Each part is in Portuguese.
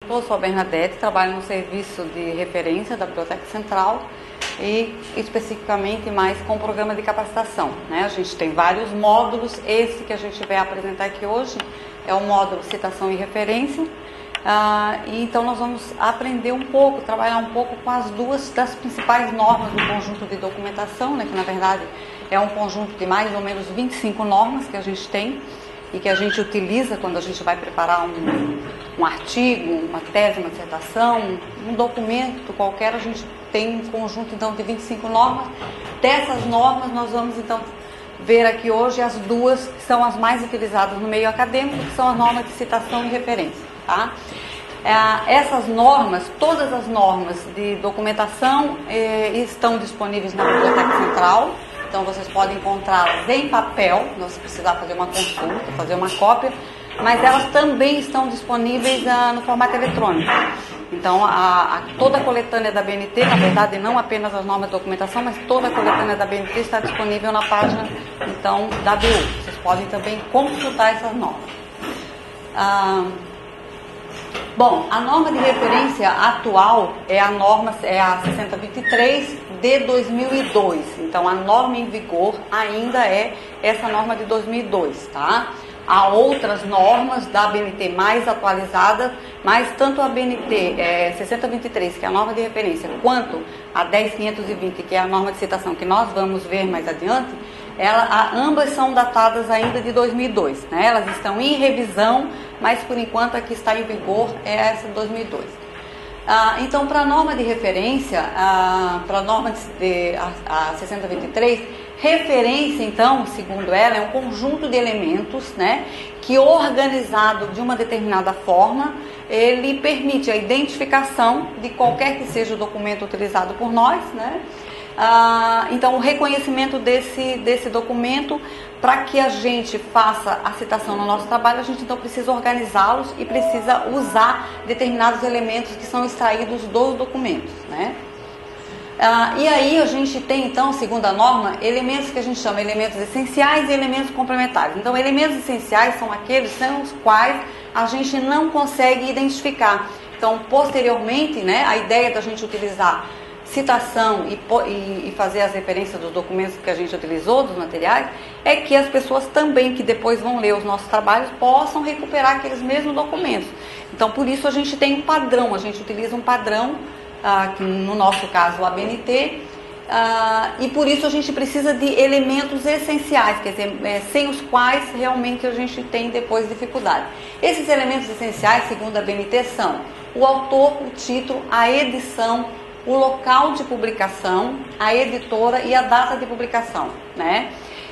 eu sou a Bernadette, trabalho no serviço de referência da Biblioteca Central e especificamente mais com o programa de capacitação, né? A gente tem vários módulos, esse que a gente vai apresentar aqui hoje é o módulo citação e referência, e então nós vamos aprender um pouco, trabalhar um pouco com as duas das principais normas do conjunto de documentação, né? Que na verdade é um conjunto de mais ou menos 25 normas que a gente tem e que a gente utiliza quando a gente vai preparar um artigo, uma tese, uma dissertação, um documento qualquer. A gente tem um conjunto então de 25 normas. Dessas normas nós vamos então ver aqui hoje as duas que são as mais utilizadas no meio acadêmico, que são as normas de citação e referência, tá? Essas normas, todas as normas de documentação estão disponíveis na Biblioteca Central. Então vocês podem encontrá-las em papel, se precisar fazer uma consulta, fazer uma cópia, mas elas também estão disponíveis no formato eletrônico. Então toda a coletânea da BNT, na verdade não apenas as normas de documentação, mas toda a coletânea da BNT está disponível na página então, da BU. Vocês podem também consultar essas normas. Bom, a norma de referência atual é a 6023 de 2002. Então, a norma em vigor ainda é essa norma de 2002, tá? Há outras normas da BNT mais atualizadas, mas tanto a BNT 6023, que é a norma de referência, quanto a 10520, que é a norma de citação, que nós vamos ver mais adiante, ambas são datadas ainda de 2002, né? Elas estão em revisão, mas por enquanto a que está em vigor é essa de 2002. Então, para a norma de referência, para a norma a 6023, referência, então, segundo ela, é um conjunto de elementos, né, que organizado de uma determinada forma, ele permite a identificação de qualquer que seja o documento utilizado por nós, né? Então, o reconhecimento desse documento, para que a gente faça a citação no nosso trabalho, a gente então precisa organizá-los e precisa usar determinados elementos que são extraídos dos documentos, né? E aí a gente tem então, segundo a norma, elementos que a gente chama elementos essenciais e elementos complementares. Então, elementos essenciais são aqueles sem os quais a gente não consegue identificar. Então, posteriormente, né, a ideia da gente utilizar citação e fazer as referências dos documentos que a gente utilizou, dos materiais, é que as pessoas também que depois vão ler os nossos trabalhos possam recuperar aqueles mesmos documentos. Então, por isso a gente tem um padrão, a gente utiliza um padrão, que no nosso caso a BNT, e por isso a gente precisa de elementos essenciais, quer dizer, sem os quais realmente a gente tem depois dificuldade. Esses elementos essenciais, segundo a BNT, são o autor, o título, a edição, o local de publicação, a editora e a data de publicação, né?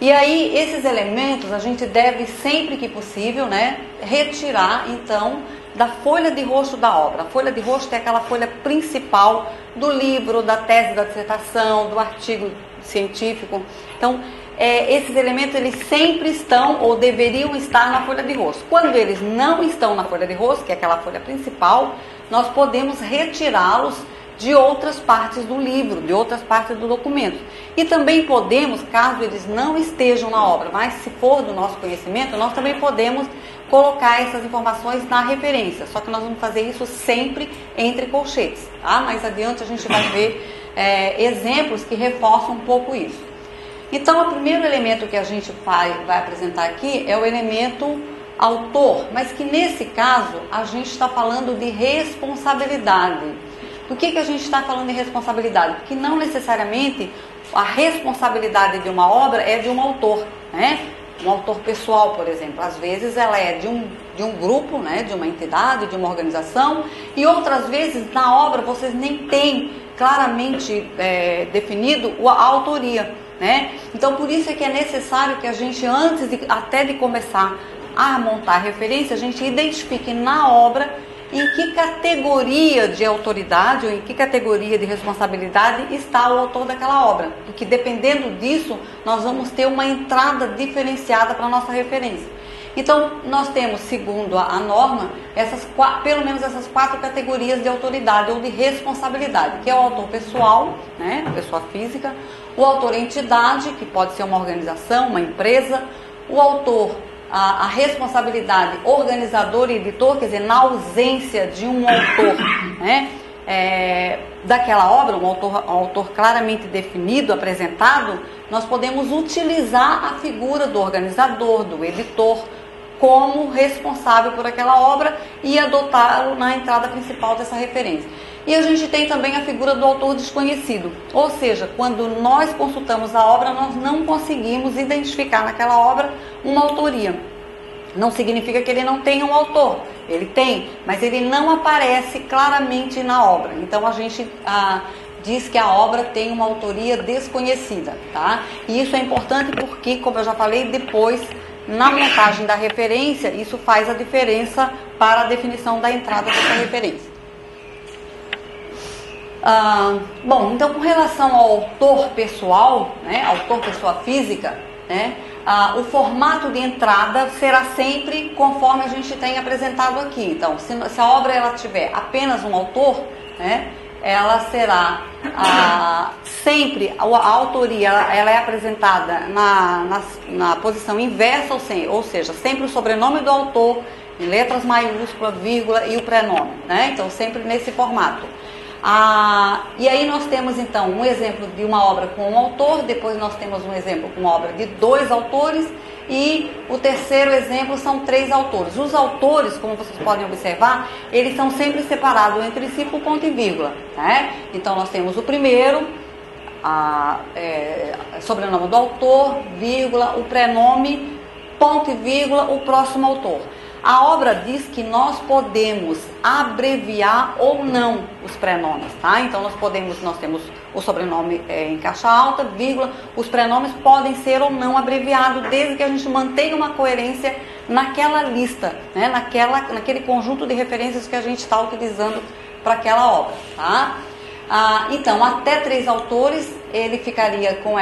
E aí, esses elementos a gente deve, sempre que possível, né, retirar, então, da folha de rosto da obra. A folha de rosto é aquela folha principal do livro, da tese, da dissertação, do artigo científico. Então, esses elementos, eles sempre estão ou deveriam estar na folha de rosto. Quando eles não estão na folha de rosto, que é aquela folha principal, nós podemos retirá-los de outras partes do livro, de outras partes do documento. E também podemos, caso eles não estejam na obra, mas se for do nosso conhecimento, nós também podemos colocar essas informações na referência. Só que nós vamos fazer isso sempre entre colchetes, tá? Mais adiante a gente vai ver exemplos que reforçam um pouco isso. Então, o primeiro elemento que a gente vai apresentar aqui é o elemento autor, mas que nesse caso a gente está falando de responsabilidade. Do que a gente está falando de responsabilidade? Porque não necessariamente a responsabilidade de uma obra é de um autor, né? Um autor pessoal, por exemplo. Às vezes ela é de um grupo, né? De uma entidade, de uma organização, e outras vezes na obra vocês nem têm claramente definido a autoria, né? Então, por isso é que é necessário que a gente, antes até de começar a montar a referência, a gente identifique na obra em que categoria de autoridade ou em que categoria de responsabilidade está o autor daquela obra. Porque dependendo disso, nós vamos ter uma entrada diferenciada para a nossa referência. Então, nós temos, segundo a norma, pelo menos essas 4 categorias de autoridade ou de responsabilidade, que é o autor pessoal, né, pessoa física, o autor entidade, que pode ser uma organização, uma empresa, o autor a responsabilidade organizador e editor, quer dizer, na ausência de um autor, né, daquela obra, um autor claramente definido, apresentado, nós podemos utilizar a figura do organizador, do editor, como responsável por aquela obra e adotá-lo na entrada principal dessa referência. E a gente tem também a figura do autor desconhecido, ou seja, quando nós consultamos a obra, nós não conseguimos identificar naquela obra uma autoria. Não significa que ele não tenha um autor, ele tem, mas ele não aparece claramente na obra. Então a gente diz que a obra tem uma autoria desconhecida, tá? E isso é importante porque, como eu já falei, depois, na montagem da referência, isso faz a diferença para a definição da entrada dessa referência. Bom, então com relação ao autor pessoal, né, autor pessoa física, né, o formato de entrada será sempre conforme a gente tem apresentado aqui. Então, se a obra ela tiver apenas um autor, né, ela será sempre, a autoria ela é apresentada na posição inversa, ou seja, sempre o sobrenome do autor, em letras maiúsculas, vírgula e o prenome, né? Então, sempre nesse formato. E aí nós temos então um exemplo de uma obra com um autor, depois nós temos um exemplo com uma obra de 2 autores e o terceiro exemplo são 3 autores. Os autores, como vocês podem observar, eles são sempre separados entre si por ponto e vírgula, né? Então nós temos o primeiro, sobrenome do autor, vírgula, o prenome, ponto e vírgula, o próximo autor. A obra diz que nós podemos abreviar ou não os prenomes, tá? Então nós temos o sobrenome em caixa alta, vírgula, os prenomes podem ser ou não abreviados, desde que a gente mantenha uma coerência naquela lista, né? Naquele conjunto de referências que a gente está utilizando para aquela obra, tá? Então, até 3 autores, ele ficaria com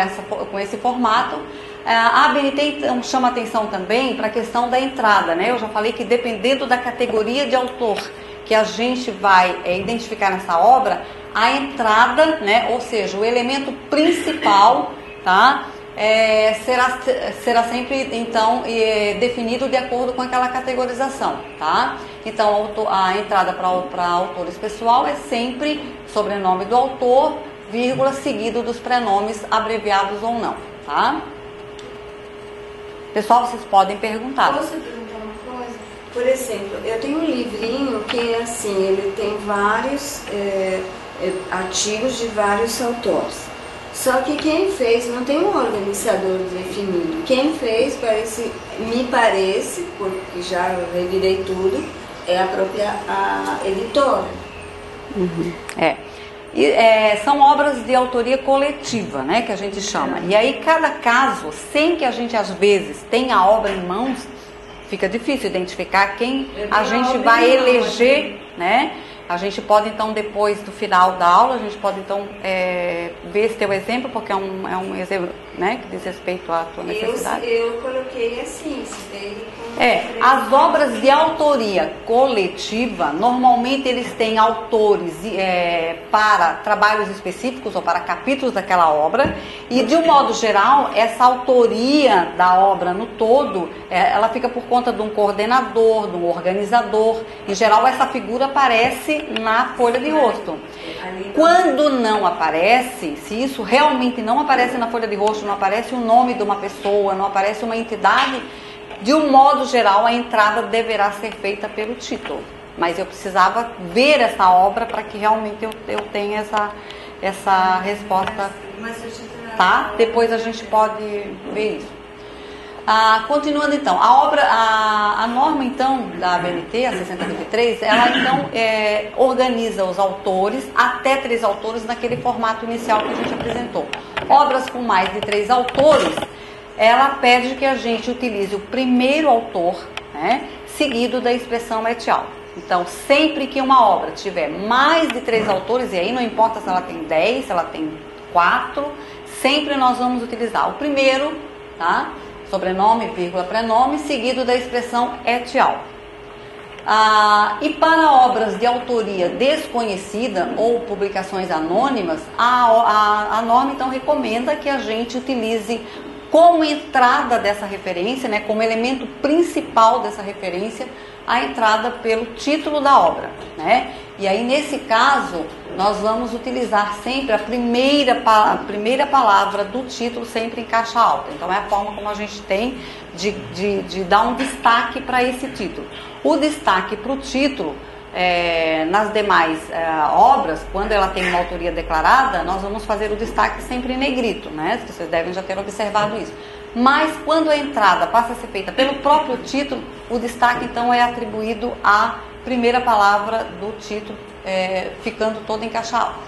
esse formato. A ABNT então, chama atenção também para a questão da entrada, né? Eu já falei que dependendo da categoria de autor que a gente vai identificar nessa obra, a entrada, né? Ou seja, o elemento principal, tá? Será sempre então definido de acordo com aquela categorização, tá? Então a entrada para autores pessoal é sempre sobrenome do autor, vírgula, seguido dos prenomes abreviados ou não, tá? Pessoal, vocês podem perguntar. Posso perguntar uma coisa? Por exemplo, eu tenho um livrinho que assim, ele tem vários artigos de vários autores. Só que quem fez, não tem um organizador definido. Quem fez, me parece, porque já revirei tudo, é a própria editora. Uhum. São obras de autoria coletiva, né, que a gente chama. E aí cada caso, sem que a gente às vezes tenha a obra em mãos, fica difícil identificar quem a gente vai eleger, né? A gente pode então, depois do final da aula, a gente pode então ver esse teu exemplo, porque é um exemplo, né, que diz respeito à tua necessidade. Eu coloquei assim, as obras de autoria coletiva, normalmente eles têm autores para trabalhos específicos ou para capítulos daquela obra, e de um modo geral, essa autoria da obra no todo, ela fica por conta de um coordenador, de um organizador. Em geral, essa figura aparece na folha de rosto. Quando não aparece, se isso realmente não aparece na folha de rosto, não aparece o nome de uma pessoa, não aparece uma entidade, de um modo geral a entrada deverá ser feita pelo título. Mas eu precisava ver essa obra para que realmente eu tenha essa resposta, tá? Depois a gente pode ver isso. Continuando então, a norma então da ABNT, a 6023, ela então organiza os autores, até 3 autores, naquele formato inicial que a gente apresentou. Obras com mais de 3 autores, ela pede que a gente utilize o primeiro autor, né, seguido da expressão et al. Então, sempre que uma obra tiver mais de 3 autores, e aí não importa se ela tem 10, se ela tem 4, sempre nós vamos utilizar o primeiro, tá? Sobrenome, vírgula, prenome, seguido da expressão et al. E para obras de autoria desconhecida ou publicações anônimas, a norma então recomenda que a gente utilize como entrada dessa referência, né, como elemento principal dessa referência, a entrada pelo título da obra, né? E aí, nesse caso, nós vamos utilizar sempre a primeira palavra do título sempre em caixa alta. Então, é a forma como a gente tem de dar um destaque para esse título. O destaque para o título, nas demais obras, quando ela tem uma autoria declarada, nós vamos fazer o destaque sempre em negrito, né? Vocês devem já ter observado isso. Mas quando a entrada passa a ser feita pelo próprio título, o destaque então é atribuído à primeira palavra do título, ficando toda em caixa alta.